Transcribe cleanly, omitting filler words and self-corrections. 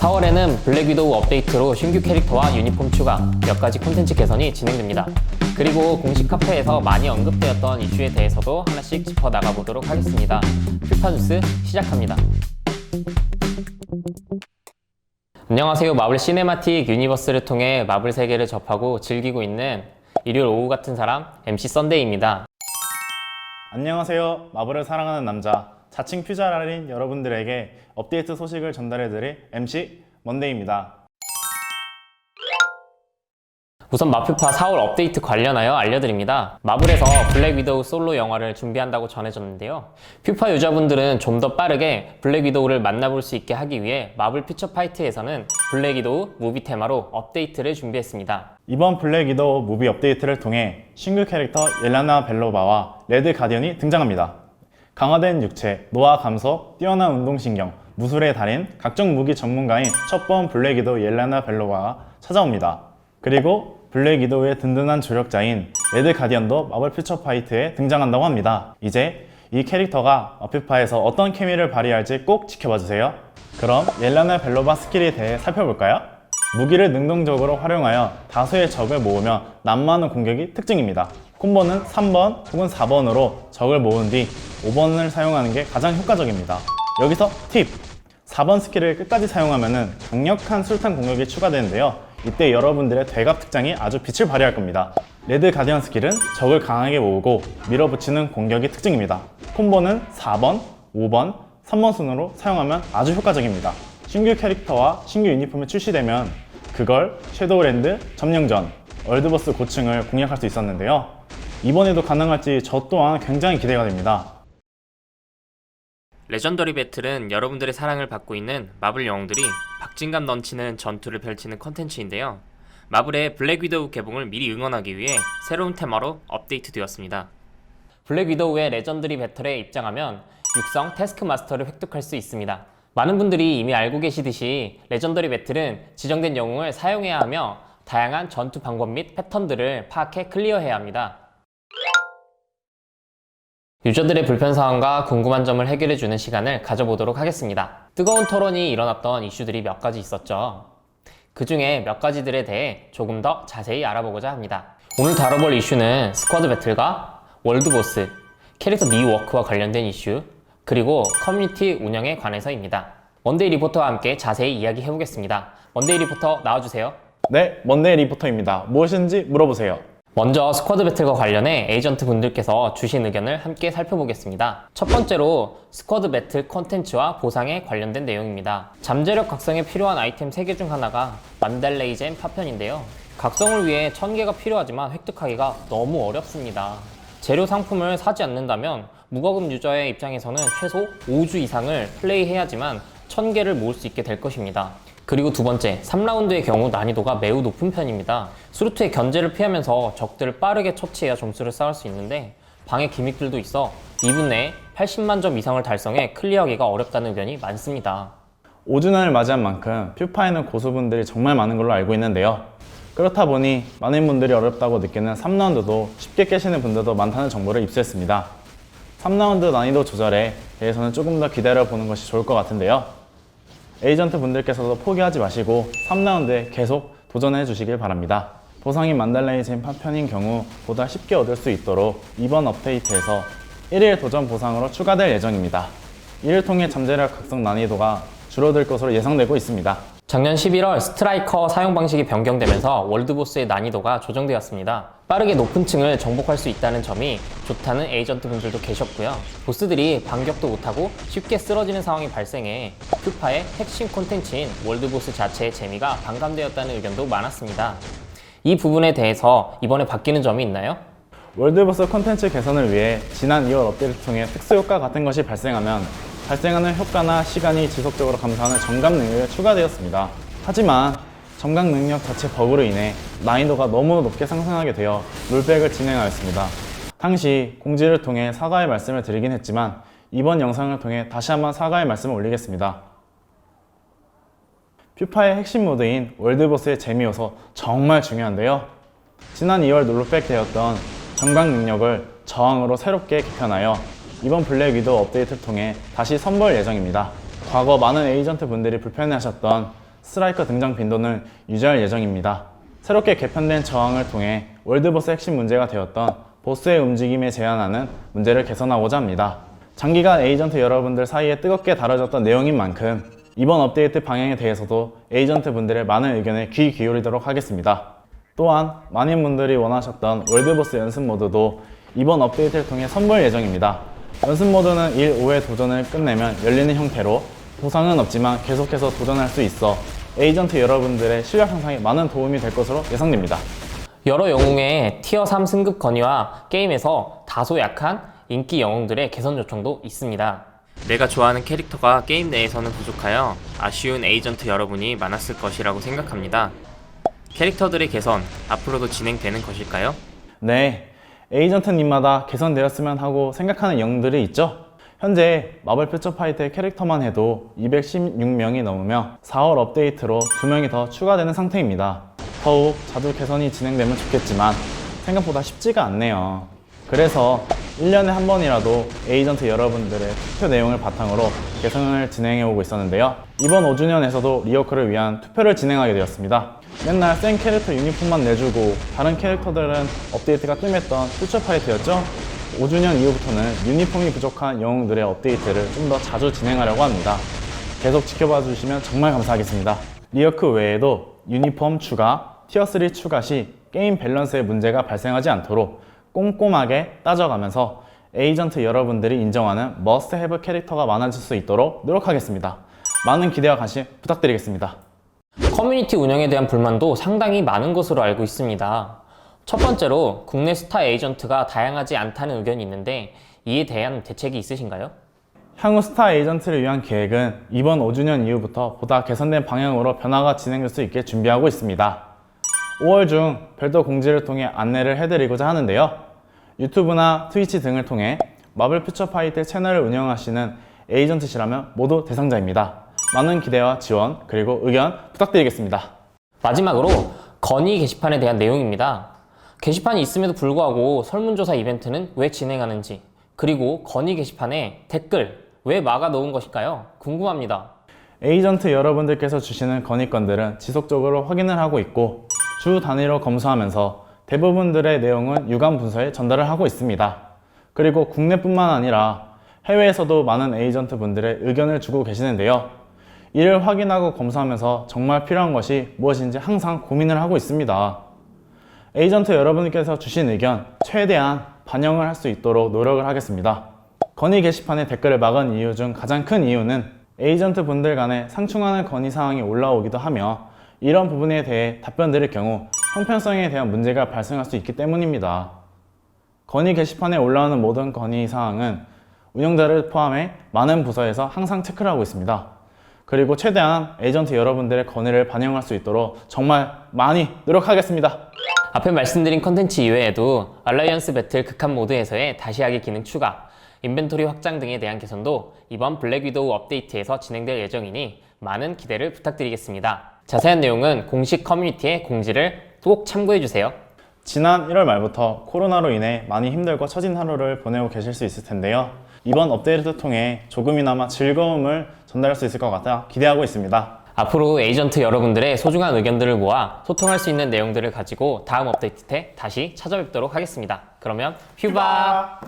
4월에는 블랙 위도우 업데이트로 신규 캐릭터와 유니폼 추가, 몇 가지 콘텐츠 개선이 진행됩니다. 그리고 공식 카페에서 많이 언급되었던 이슈에 대해서도 하나씩 짚어 나가보도록 하겠습니다. 퓨파 뉴스 시작합니다. 안녕하세요. 마블 시네마틱 유니버스를 통해 마블 세계를 접하고 즐기고 있는 일요일 오후 같은 사람 MC 썬데이입니다. 안녕하세요. 마블을 사랑하는 남자 자칭 퓨자랄인 여러분들에게 업데이트 소식을 전달해드릴 MC 먼데이입니다. 우선 마퓨파 4월 업데이트 관련하여 알려드립니다. 마블에서 블랙 위도우 솔로 영화를 준비한다고 전해졌는데요. 퓨파 유저분들은 좀 더 빠르게 블랙 위도우를 만나볼 수 있게 하기 위해 마블 퓨처 파이트에서는 블랙 위도우 무비 테마로 업데이트를 준비했습니다. 이번 블랙 위도우 무비 업데이트를 통해 신규 캐릭터 옐라나 벨로바와 레드 가디언이 등장합니다. 강화된 육체, 노화 감소, 뛰어난 운동신경, 무술의 달인, 각종 무기 전문가인 첫 번 블랙 위도우 옐라나 벨로바가 찾아옵니다. 그리고 블랙 위도우의 든든한 조력자인 레드 가디언도 마블 퓨처 파이트에 등장한다고 합니다. 이제 이 캐릭터가 마퓨파에서 어떤 케미를 발휘할지 꼭 지켜봐주세요. 그럼 옐라나 벨로바 스킬에 대해 살펴볼까요? 무기를 능동적으로 활용하여 다수의 적을 모으며 난무하는 공격이 특징입니다. 콤보는 3번 혹은 4번으로 적을 모은 뒤 5번을 사용하는 게 가장 효과적입니다. 여기서 팁! 4번 스킬을 끝까지 사용하면 강력한 술탄 공격이 추가되는데요. 이때 여러분들의 되갑 특장이 아주 빛을 발휘할 겁니다. 레드 가디언 스킬은 적을 강하게 모으고 밀어붙이는 공격이 특징입니다. 콤보는 4번, 5번, 3번 순으로 사용하면 아주 효과적입니다. 신규 캐릭터와 신규 유니폼이 출시되면 그걸 섀도우랜드, 점령전, 월드버스 고층을 공략할 수 있었는데요. 이번에도 가능할지 저 또한 굉장히 기대가 됩니다. 레전더리 배틀은 여러분들의 사랑을 받고 있는 마블 영웅들이 박진감 넘치는 전투를 펼치는 컨텐츠인데요. 마블의 블랙 위도우 개봉을 미리 응원하기 위해 새로운 테마로 업데이트되었습니다. 블랙 위도우의 레전더리 배틀에 입장하면 육성 태스크 마스터를 획득할 수 있습니다. 많은 분들이 이미 알고 계시듯이 레전더리 배틀은 지정된 영웅을 사용해야 하며 다양한 전투 방법 및 패턴들을 파악해 클리어해야 합니다. 유저들의 불편사항과 궁금한 점을 해결해주는 시간을 가져보도록 하겠습니다. 뜨거운 토론이 일어났던 이슈들이 몇 가지 있었죠. 그 중에 몇 가지들에 대해 조금 더 자세히 알아보고자 합니다. 오늘 다뤄볼 이슈는 스쿼드 배틀과 월드보스, 캐릭터 리워크와 관련된 이슈, 그리고 커뮤니티 운영에 관해서입니다. 먼데이 리포터와 함께 자세히 이야기해보겠습니다. 먼데이 리포터 나와주세요. 네, 먼데이 리포터입니다. 무엇인지 물어보세요. 먼저 스쿼드 배틀과 관련해 에이전트 분들께서 주신 의견을 함께 살펴보겠습니다. 첫 번째로 스쿼드 배틀 콘텐츠와 보상에 관련된 내용입니다. 잠재력 각성에 필요한 아이템 3개 중 하나가 만달레이 잼 파편인데요. 각성을 위해 1000개가 필요하지만 획득하기가 너무 어렵습니다. 재료 상품을 사지 않는다면 무과금 유저의 입장에서는 최소 5주 이상을 플레이해야지만 1000개를 모을 수 있게 될 것입니다. 그리고 두 번째, 3라운드의 경우 난이도가 매우 높은 편입니다. 수루트의 견제를 피하면서 적들을 빠르게 처치해야 점수를 쌓을 수 있는데 방해 기믹들도 있어 2분 내에 80만 점 이상을 달성해 클리어하기가 어렵다는 의견이 많습니다. 5주년을 맞이한 만큼 퓨파에는 고수분들이 정말 많은 걸로 알고 있는데요. 그렇다 보니 많은 분들이 어렵다고 느끼는 3라운드도 쉽게 깨시는 분들도 많다는 정보를 입수했습니다. 3라운드 난이도 조절에 대해서는 조금 더 기다려보는 것이 좋을 것 같은데요. 에이전트 분들께서도 포기하지 마시고 3라운드에 계속 도전해 주시길 바랍니다. 보상인 만달레이 잼 파편인 경우 보다 쉽게 얻을 수 있도록 이번 업데이트에서 1일 도전 보상으로 추가될 예정입니다. 이를 통해 잠재력 각성 난이도가 줄어들 것으로 예상되고 있습니다. 작년 11월 스트라이커 사용 방식이 변경되면서 월드보스의 난이도가 조정되었습니다. 빠르게 높은 층을 정복할 수 있다는 점이 좋다는 에이전트 분들도 계셨고요. 보스들이 반격도 못하고 쉽게 쓰러지는 상황이 발생해 퓨파의 핵심 콘텐츠인 월드보스 자체의 재미가 반감되었다는 의견도 많았습니다. 이 부분에 대해서 이번에 바뀌는 점이 있나요? 월드보스 콘텐츠 개선을 위해 지난 2월 업데이트를 통해 특수효과 같은 것이 발생하면 발생하는 효과나 시간이 지속적으로 감소하는 정감 능력이 추가되었습니다. 하지만 정감 능력 자체 버그로 인해 난이도가 너무 높게 상승하게 되어 롤백을 진행하였습니다. 당시 공지를 통해 사과의 말씀을 드리긴 했지만 이번 영상을 통해 다시 한번 사과의 말씀을 올리겠습니다. 퓨파의 핵심 모드인 월드보스의 재미 요소 정말 중요한데요. 지난 2월 롤백 되었던 정감 능력을 저항으로 새롭게 개편하여 이번 블랙 위도우 업데이트를 통해 다시 선보일 예정입니다. 과거 많은 에이전트 분들이 불편해하셨던 스트라이커 등장 빈도는 유지할 예정입니다. 새롭게 개편된 저항을 통해 월드보스 핵심 문제가 되었던 보스의 움직임에 제한하는 문제를 개선하고자 합니다. 장기간 에이전트 여러분들 사이에 뜨겁게 다뤄졌던 내용인 만큼 이번 업데이트 방향에 대해서도 에이전트 분들의 많은 의견에 귀 기울이도록 하겠습니다. 또한 많은 분들이 원하셨던 월드보스 연습 모드도 이번 업데이트를 통해 선보일 예정입니다. 연습 모드는 1, 5회 도전을 끝내면 열리는 형태로 보상은 없지만 계속해서 도전할 수 있어 에이전트 여러분들의 실력 향상에 많은 도움이 될 것으로 예상됩니다. 여러 영웅의 티어 3 승급 건의와 게임에서 다소 약한 인기 영웅들의 개선 요청도 있습니다. 내가 좋아하는 캐릭터가 게임 내에서는 부족하여 아쉬운 에이전트 여러분이 많았을 것이라고 생각합니다. 캐릭터들의 개선, 앞으로도 진행되는 것일까요? 네, 에이전트님마다 개선되었으면 하고 생각하는 영웅들이 있죠? 현재 마블 퓨처 파이터의 캐릭터만 해도 216명이 넘으며 4월 업데이트로 2명이 더 추가되는 상태입니다. 더욱 자주 개선이 진행되면 좋겠지만 생각보다 쉽지가 않네요. 그래서 1년에 한 번이라도 에이전트 여러분들의 투표 내용을 바탕으로 개선을 진행해 오고 있었는데요. 이번 5주년에서도 리어크를 위한 투표를 진행하게 되었습니다. 맨날 센 캐릭터 유니폼만 내주고 다른 캐릭터들은 업데이트가 뜸했던 퓨처 파이터였죠? 5주년 이후부터는 유니폼이 부족한 영웅들의 업데이트를 좀 더 자주 진행하려고 합니다. 계속 지켜봐 주시면 정말 감사하겠습니다. 리어크 외에도 유니폼 추가, 티어 3 추가 시 게임 밸런스에 문제가 발생하지 않도록 꼼꼼하게 따져가면서 에이전트 여러분들이 인정하는 머스트 해브 캐릭터가 많아질 수 있도록 노력하겠습니다. 많은 기대와 관심 부탁드리겠습니다. 커뮤니티 운영에 대한 불만도 상당히 많은 것으로 알고 있습니다. 첫 번째로 국내 스타 에이전트가 다양하지 않다는 의견이 있는데 이에 대한 대책이 있으신가요? 향후 스타 에이전트를 위한 계획은 이번 5주년 이후부터 보다 개선된 방향으로 변화가 진행될 수 있게 준비하고 있습니다. 5월 중 별도 공지를 통해 안내를 해드리고자 하는데요. 유튜브나 트위치 등을 통해 마블 퓨처 파이터 채널을 운영하시는 에이전트시라면 모두 대상자입니다. 많은 기대와 지원 그리고 의견 부탁드리겠습니다. 마지막으로 건의 게시판에 대한 내용입니다. 게시판이 있음에도 불구하고 설문조사 이벤트는 왜 진행하는지, 그리고 건의 게시판에 댓글 왜 막아 놓은 것일까요? 궁금합니다. 에이전트 여러분들께서 주시는 건의건들은 지속적으로 확인을 하고 있고 주 단위로 검수하면서 대부분들의 내용은 유감 문서에 전달을 하고 있습니다. 그리고 국내뿐만 아니라 해외에서도 많은 에이전트 분들의 의견을 주고 계시는데요. 이를 확인하고 검수하면서 정말 필요한 것이 무엇인지 항상 고민을 하고 있습니다. 에이전트 여러분께서 주신 의견 최대한 반영을 할 수 있도록 노력을 하겠습니다. 건의 게시판에 댓글을 막은 이유 중 가장 큰 이유는 에이전트 분들 간에 상충하는 건의 사항이 올라오기도 하며 이런 부분에 대해 답변 드릴 경우 형평성에 대한 문제가 발생할 수 있기 때문입니다. 건의 게시판에 올라오는 모든 건의 사항은 운영자를 포함해 많은 부서에서 항상 체크를 하고 있습니다. 그리고 최대한 에이전트 여러분들의 건의를 반영할 수 있도록 정말 많이 노력하겠습니다. 앞에 말씀드린 컨텐츠 이외에도 알라이언스 배틀 극한 모드에서의 다시 하기 기능 추가, 인벤토리 확장 등에 대한 개선도 이번 블랙 위도우 업데이트에서 진행될 예정이니 많은 기대를 부탁드리겠습니다. 자세한 내용은 공식 커뮤니티의 공지를 꼭 참고해주세요. 지난 1월 말부터 코로나로 인해 많이 힘들고 처진 하루를 보내고 계실 수 있을 텐데요. 이번 업데이트를 통해 조금이나마 즐거움을 전달할 수 있을 것 같아 기대하고 있습니다. 앞으로 에이전트 여러분들의 소중한 의견들을 모아 소통할 수 있는 내용들을 가지고 다음 업데이트 때 다시 찾아뵙도록 하겠습니다. 그러면 휴바!